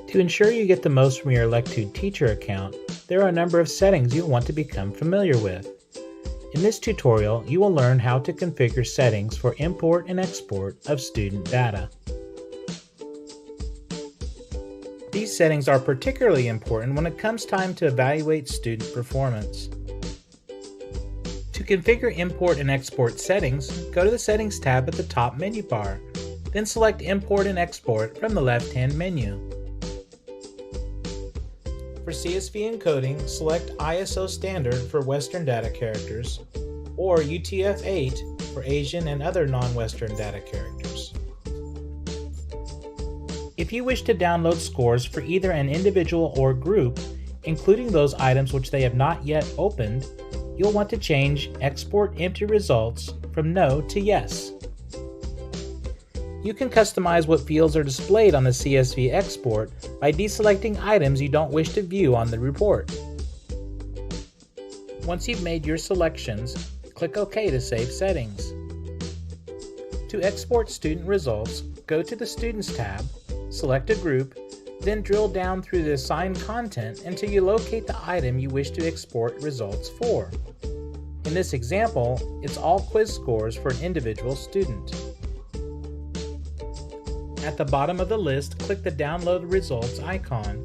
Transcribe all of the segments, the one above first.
To ensure you get the most from your Electude teacher account, there are a number of settings you'll want to become familiar with. In this tutorial, you will learn how to configure settings for import and export of student data. These settings are particularly important when it comes time to evaluate student performance. To configure import and export settings, go to the Settings tab at the top menu bar, then select Import and Export from the left-hand menu. For CSV encoding, select ISO Standard for Western data characters, or UTF-8 for Asian and other non-Western data characters. If you wish to download scores for either an individual or group, including those items which they have not yet opened, you'll want to change Export Empty Results from No to Yes. You can customize what fields are displayed on the CSV export by deselecting items you don't wish to view on the report. Once you've made your selections, click OK to save settings. To export student results, go to the Students tab, select a group, then drill down through the assigned content until you locate the item you wish to export results for. In this example, it's all quiz scores for an individual student. At the bottom of the list, click the Download Results icon.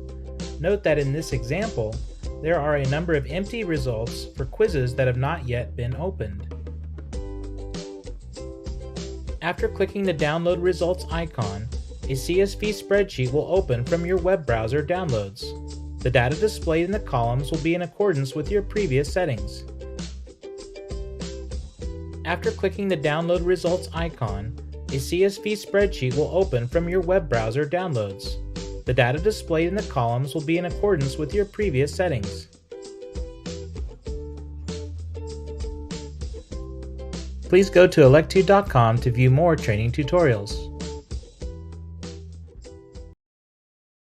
Note that in this example, there are a number of empty results for quizzes that have not yet been opened. After clicking the Download Results icon, a CSV spreadsheet will open from your web browser downloads. The data displayed in the columns will be in accordance with your previous settings. After clicking the Download Results icon, a CSV spreadsheet will open from your web browser downloads. The data displayed in the columns will be in accordance with your previous settings. Please go to electude.com to view more training tutorials.